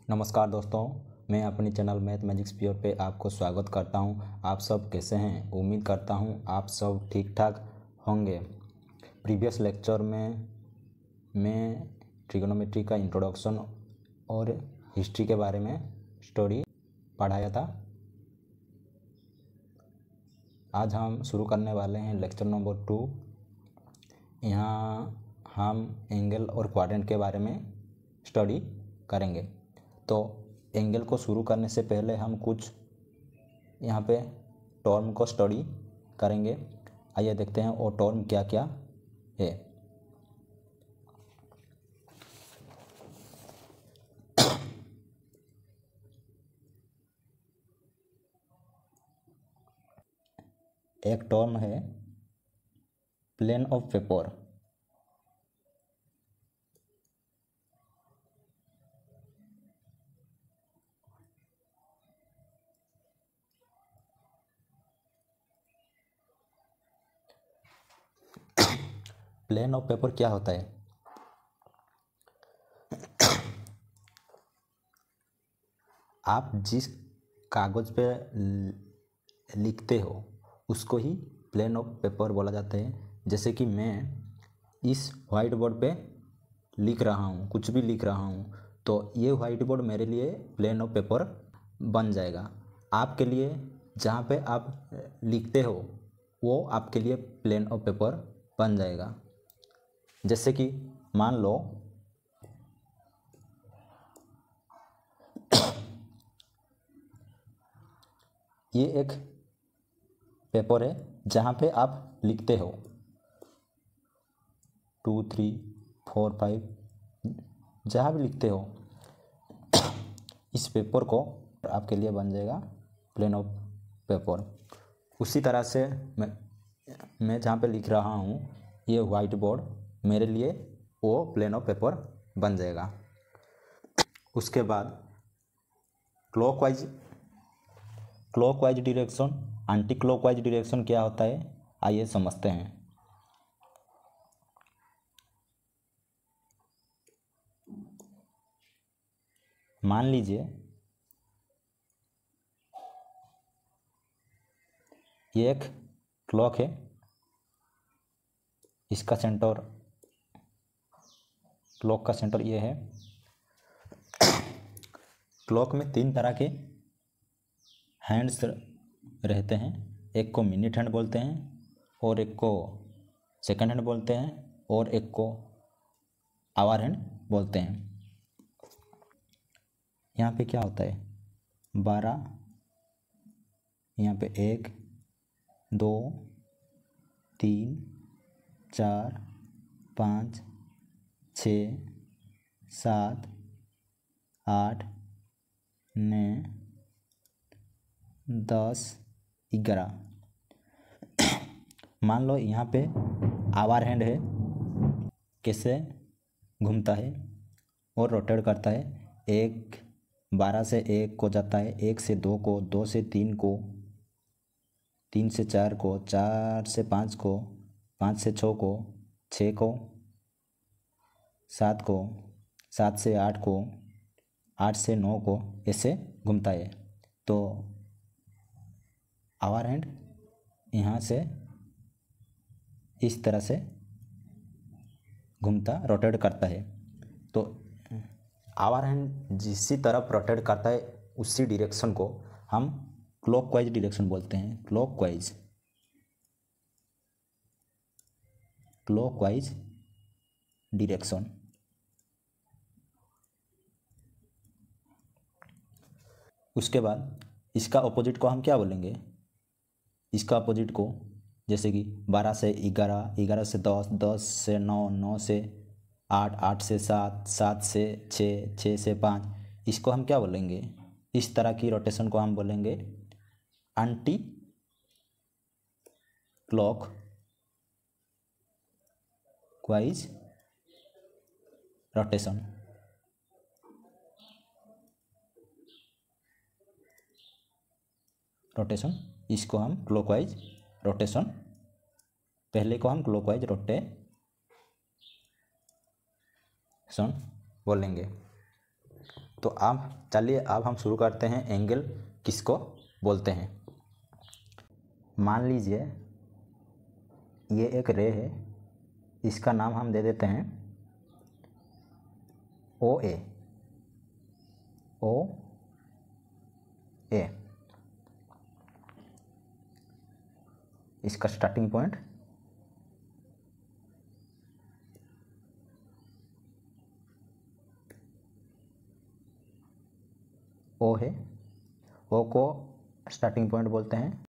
नमस्कार दोस्तों, मैं अपने चैनल मैथ मैजिक्स प्योर पे आपको स्वागत करता हूं। आप सब कैसे हैं? उम्मीद करता हूं आप सब ठीक ठाक होंगे। प्रीवियस लेक्चर में मैं ट्रिग्नोमेट्री का इंट्रोडक्शन और हिस्ट्री के बारे में स्टोरी पढ़ाया था। आज हम शुरू करने वाले हैं लेक्चर नंबर 2। यहाँ हम एंगल और क्वाड्रेंट के बारे में स्टडी करेंगे। तो एंगल को शुरू करने से पहले हम कुछ यहाँ पे टर्म को स्टडी करेंगे। आइए देखते हैं वो टर्म क्या क्या है। एक टर्म है plane of paper. Plane of paper क्या होता है? आप जिस कागज़ पे लिखते हो उसको ही प्लेन ऑफ पेपर बोला जाता है। जैसे कि मैं इस वाइट बोर्ड पे लिख रहा हूँ, कुछ भी लिख रहा हूँ, तो ये वाइट बोर्ड मेरे लिए प्लेन ऑफ पेपर बन जाएगा। आपके लिए जहाँ पे आप लिखते हो वो आपके लिए प्लेन ऑफ पेपर बन जाएगा। जैसे कि मान लो ये एक पेपर है जहाँ पे आप लिखते हो 2 3 4 5, जहाँ भी लिखते हो इस पेपर को आपके लिए बन जाएगा प्लेन ऑफ पेपर। उसी तरह से मैं जहाँ पे लिख रहा हूँ ये वाइट बोर्ड मेरे लिए वो प्लेन ऑफ पेपर बन जाएगा। उसके बाद clockwise direction, anti clockwise direction क्या होता है, आइए समझते हैं। मान लीजिए ये एक क्लॉक है, इसका सेंटर, क्लॉक का सेंटर ये है। क्लॉक में 3 तरह के हैंड्स रहते हैं। एक को मिनट हैंड बोलते हैं, और एक को सेकंड हैंड बोलते हैं, और एक को आवर हैंड बोलते हैं। यहाँ पे क्या होता है, 12, यहाँ पे 1 2 3 4 5 6 7 8 9 10 11। मान लो यहाँ पे आवर हैंड है, कैसे घूमता है और रोटेट करता है। 1 12 से 1 को जाता है, 1 से 2 को, 2 से 3 को, 3 से 4 को, 4 से 5 को, 5 से 6 को, 6 को, 7 को, 7 से 8 को, 8 से 9 को, ऐसे घूमता है। तो आवर हैंड यहाँ से इस तरह से घूमता, रोटेट करता है। तो आवर हैंड जिसी तरफ रोटेट करता है उसी डायरेक्शन को हम क्लॉकवाइज डायरेक्शन बोलते हैं। Clockwise direction. उसके बाद इसका अपोजिट को हम क्या बोलेंगे? इसका अपोजिट को जैसे कि 12 से 11, 11 से 10, 10 से 9, 9 से 8, 8 से 7, 7 से 6, 6 से 5, इसको हम क्या बोलेंगे? इस तरह की रोटेशन को हम बोलेंगे एंटी क्लॉकवाइज रोटेशन। इसको हम क्लॉकवाइज रोटेशन, पहले को हम क्लॉकवाइज रोटेशन बोलेंगे। तो अब चलिए अब हम शुरू करते हैं एंगल किसको बोलते हैं। मान लीजिए ये एक रे है, इसका नाम हम दे देते हैं ओ ए। इसका स्टार्टिंग पॉइंट ओ है, ओ को स्टार्टिंग पॉइंट बोलते हैं।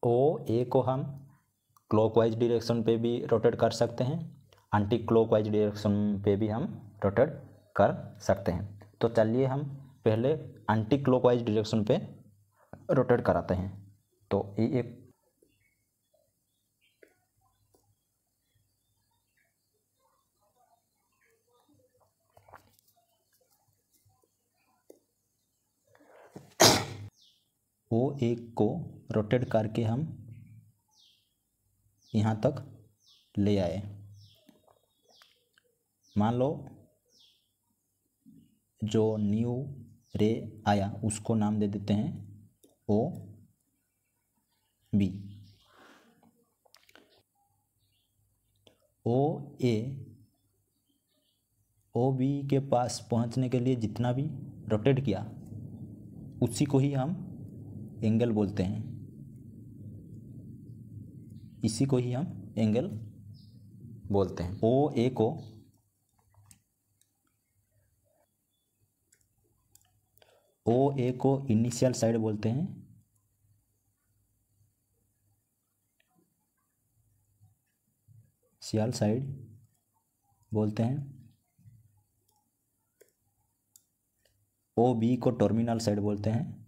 ओ ए को हम क्लॉकवाइज डायरेक्शन पे भी रोटेट कर सकते हैं, एंटी क्लॉकवाइज डायरेक्शन पे भी हम रोटेट कर सकते हैं। तो चलिए हम पहले एंटी क्लॉकवाइज डायरेक्शन पे रोटेट कराते हैं। तो ये एक ओ एक को रोटेट करके हम यहाँ तक ले आए। मान लो जो न्यू रे आया उसको नाम दे देते हैं ओ बी। ओ बी के पास पहुँचने के लिए जितना भी रोटेट किया उसी को ही हम एंगल बोलते हैं, इसी को ही हम एंगल बोलते हैं। ओ ए को इनिशियल साइड बोलते हैं, इनिशियल साइड बोलते हैं। ओ बी को टर्मिनल साइड बोलते हैं,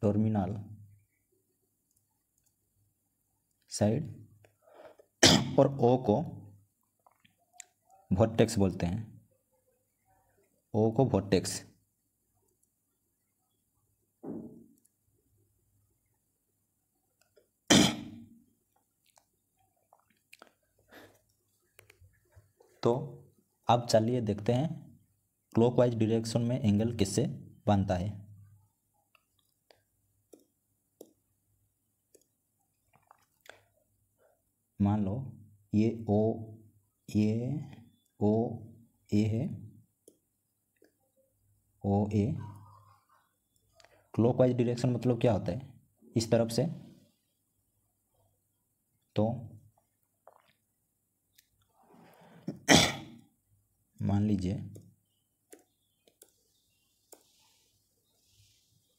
टर्मिनल साइड। और ओ को वर्टेक्स बोलते हैं, ओ को वर्टेक्स। तो अब चलिए देखते हैं क्लॉकवाइज डायरेक्शन में एंगल किससे बनता है। मान लो ये ओ ए है, ओ ए। क्लॉकवाइज डायरेक्शन मतलब क्या होता है, इस तरफ से। तो मान लीजिए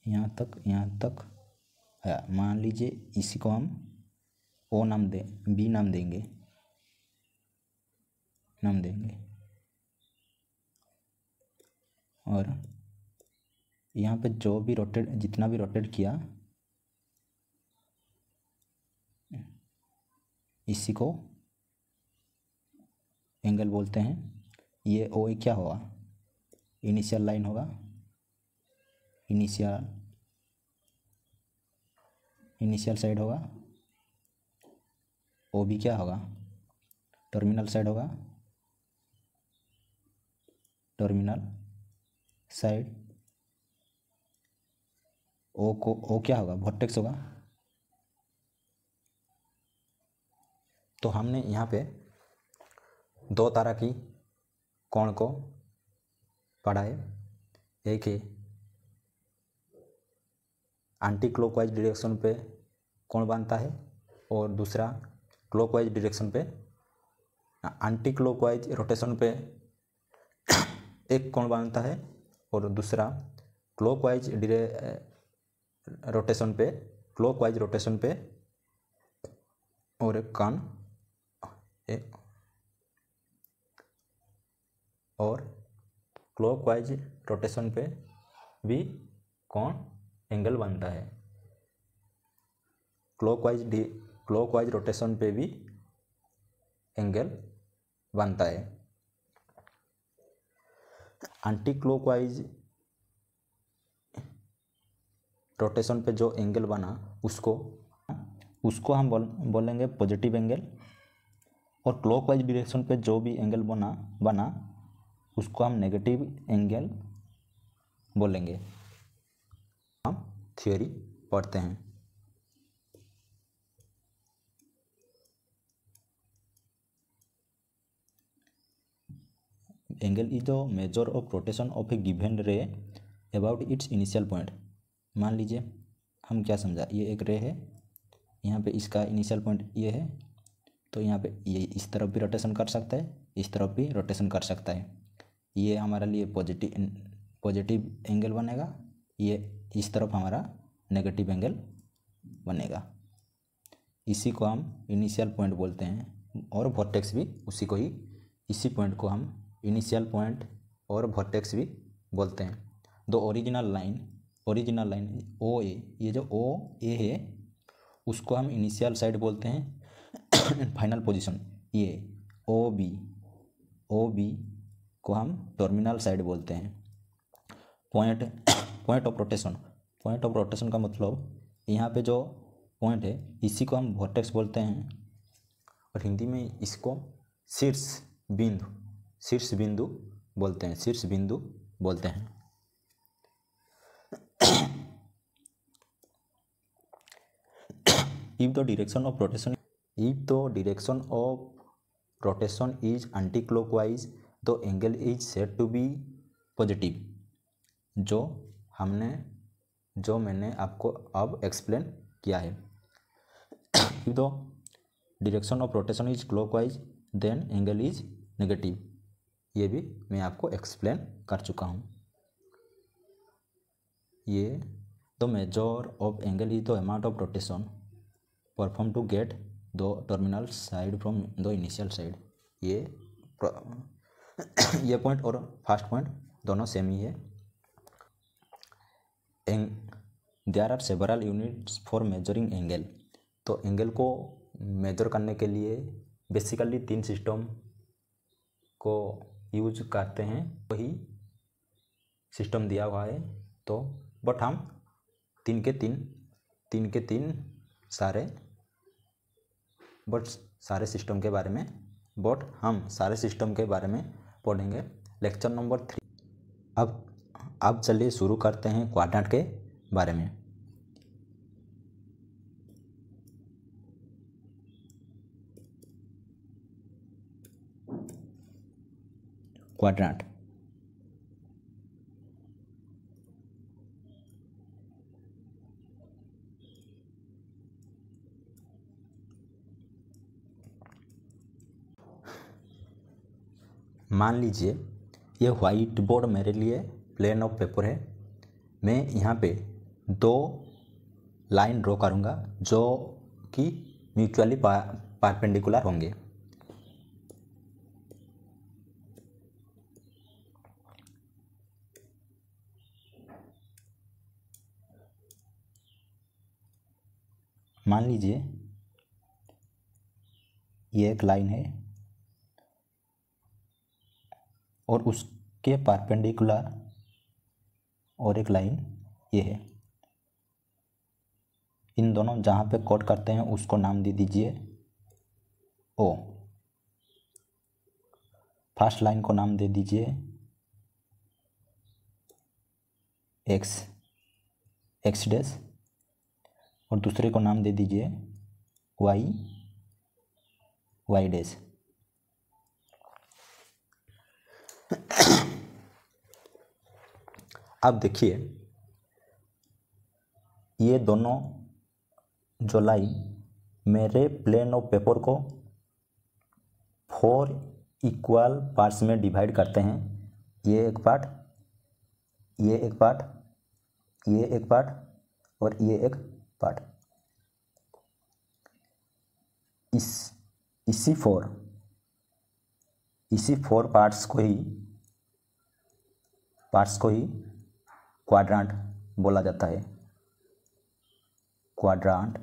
यहाँ तक है, मान लीजिए इसी को हम ओ नाम बी नाम देंगे और यहाँ पे जितना भी रोटेट किया इसी को एंगल बोलते हैं। ये ओ ए क्या होगा, इनिशियल लाइन होगा, इनिशियल साइड होगा। ओ बी क्या होगा, टर्मिनल साइड होगा, टर्मिनल साइड। ओ क्या होगा, वर्टेक्स होगा। तो हमने यहाँ पे दो तरह की कोण को पढ़ा है, एक है एंटी क्लॉकवाइज डायरेक्शन पे कोण बनता है और दूसरा क्लॉकवाइज डायरेक्शन पे, एंटी क्लॉकवाइज रोटेशन पे एक कोण बनता है और दूसरा क्लॉकवाइज रोटेशन पे और एक कोण और क्लॉकवाइज रोटेशन पे भी कोण एंगल बनता है। क्लॉकवाइज रोटेशन पे भी एंगल बनता है। एंटी क्लॉकवाइज रोटेशन पे जो एंगल बना उसको हम बोलेंगे पॉजिटिव एंगल, और क्लॉकवाइज डायरेक्शन पे जो भी एंगल बना उसको हम नेगेटिव एंगल बोलेंगे। हम थ्योरी पढ़ते हैं। Angle is the measure of rotation of A given रे अबाउट इट्स इनिशियल पॉइंट। मान लीजिए हम क्या समझा, ये एक रे है, यहाँ पे इसका इनिशियल पॉइंट ये है, तो यहाँ पे ये इस तरफ भी रोटेशन कर सकता है, इस तरफ भी रोटेशन कर सकता है। ये हमारे लिए पॉजिटिव एंगल बनेगा, ये इस तरफ हमारा नेगेटिव एंगल बनेगा। इसी को हम इनिशियल पॉइंट बोलते हैं, और वर्टेक्स भी उसी को ही, इसी पॉइंट को हम इनिशियल पॉइंट और वर्टेक्स भी बोलते हैं। दो ओरिजिनल लाइन ओ ए, ये जो ओ ए है उसको हम इनिशियल साइड बोलते हैं। फाइनल पोजीशन ये ओ बी को हम टर्मिनल साइड बोलते हैं। पॉइंट ऑफ रोटेशन का मतलब यहाँ पे जो पॉइंट है इसी को हम वर्टेक्स बोलते हैं, और हिंदी में इसको शीर्ष बिंदु बोलते हैं। If the direction of rotation is anti-clockwise, the angle is said to be positive। जो मैंने आपको अब एक्सप्लेन किया है। If the direction of rotation is clockwise, then angle is negative। ये भी मैं आपको एक्सप्लेन कर चुका हूँ। ये the measure of angle is the amount of rotation performed to get the terminal side from the initial side। ये point और फर्स्ट पॉइंट दोनों सेम ही है। There are several units for measuring angle. तो एंगल को measure करने के लिए बेसिकली 3 सिस्टम को यूज करते हैं, वही सिस्टम दिया हुआ है। तो बट हम तीन के तीन सारे सिस्टम के बारे में पढ़ेंगे लेक्चर नंबर 3। अब चलिए शुरू करते हैं क्वाड्रेंट के बारे में। क्वाड्रेंट मान लीजिए ये वाइट बोर्ड मेरे लिए प्लेन ऑफ पेपर है। मैं यहाँ पे 2 लाइन ड्रॉ करूँगा जो कि म्यूचुअली परपेंडिकुलर होंगे। मान लीजिए ये एक लाइन है और उसके परपेंडिकुलर और एक लाइन ये है। इन दोनों जहाँ पे कट करते हैं उसको नाम दे दीजिए ओ। फर्स्ट लाइन को नाम दे दीजिए एक्स डैश, और दूसरे को नाम दे दीजिए वाई डैश। अब देखिए ये दोनों जो लाइन मेरे प्लेन ऑफ पेपर को 4 इक्वल पार्ट्स में डिवाइड करते हैं। ये एक पार्ट, ये एक पार्ट, ये एक पार्ट और ये एक पार्ट। इसी फोर पार्ट्स को ही क्वाड्रेंट बोला जाता है। क्वाड्रेंट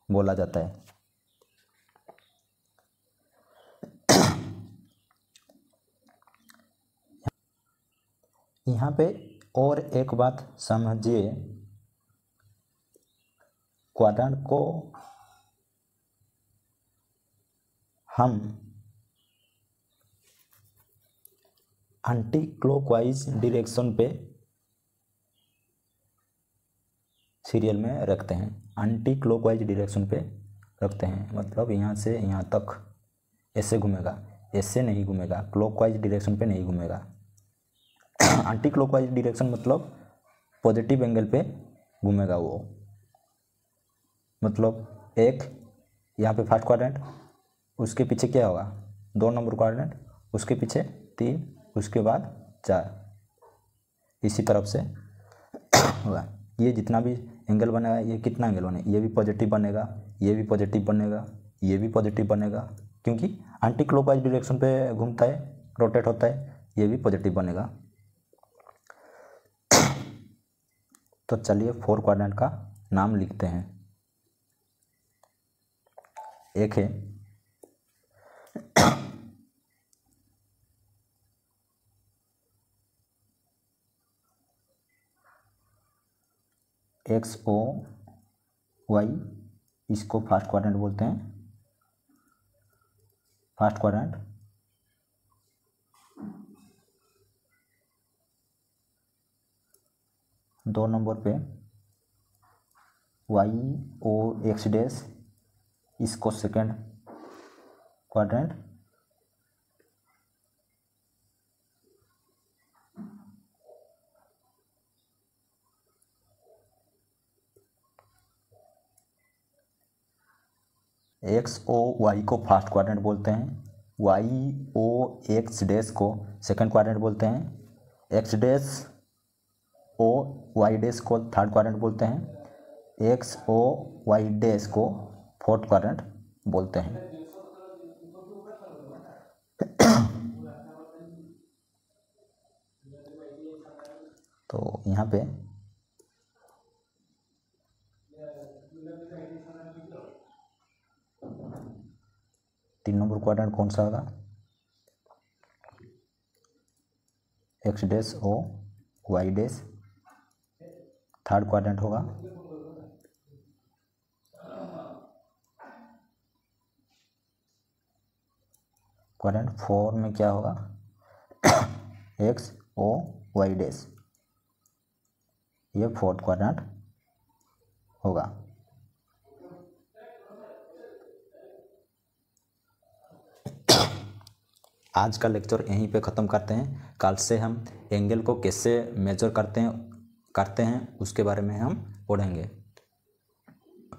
बोला जाता है। यहाँ पे और एक बात समझिए, क्वाड्रेंट को हम एंटी क्लॉकवाइज डायरेक्शन पे सीरियल में रखते हैं, एंटी क्लॉकवाइज डायरेक्शन पे रखते हैं, मतलब यहाँ से यहाँ तक ऐसे घूमेगा, ऐसे नहीं घूमेगा, क्लॉकवाइज डायरेक्शन पे नहीं घूमेगा। एंटी क्लॉकवाइज डायरेक्शन मतलब पॉजिटिव एंगल पे घूमेगा वो, मतलब एक यहाँ पे फर्स्ट क्वाड्रेंट, उसके पीछे क्या होगा 2 नंबर क्वाड्रेंट, उसके पीछे 3, उसके बाद 4, इसी तरफ से होगा। ये जितना भी एंगल बनेगा, ये कितना एंगल बनेगा, ये भी पॉजिटिव बनेगा, ये भी पॉजिटिव बनेगा, ये भी पॉजिटिव बनेगा, क्योंकि एंटी क्लॉकवाइज डायरेक्शन पे घूमता है, रोटेट होता है, ये भी पॉजिटिव बनेगा। तो चलिए 4 क्वाड्रेंट का नाम लिखते हैं। एक है XOY, इसको फर्स्ट क्वाड्रेंट बोलते हैं, फर्स्ट क्वाड्रेंट। दो नंबर पे YOX डैश, इसको सेकेंड क्वाड्रेंट। XOY को फर्स्ट क्वाड्रेंट बोलते हैं, YOX डैश को सेकेंड क्वाड्रेंट बोलते हैं, X डैश OY डैश को थर्ड क्वाड्रेंट बोलते हैं, XOY डैश को फोर्थ क्वाड्रेंट बोलते हैं। तो यहाँ पे तीन नंबर क्वाड्रेंट कौन सा होगा, X dash OY dash, third quadrant होगा क्वाड्रेंट 4 में क्या होगा XOY डैश, ये फोर्थ क्वाड्रेंट होगा। आज का लेक्चर यहीं पे ख़त्म करते हैं। कल से हम एंगल को कैसे मेजर करते हैं उसके बारे में हम पढ़ेंगे।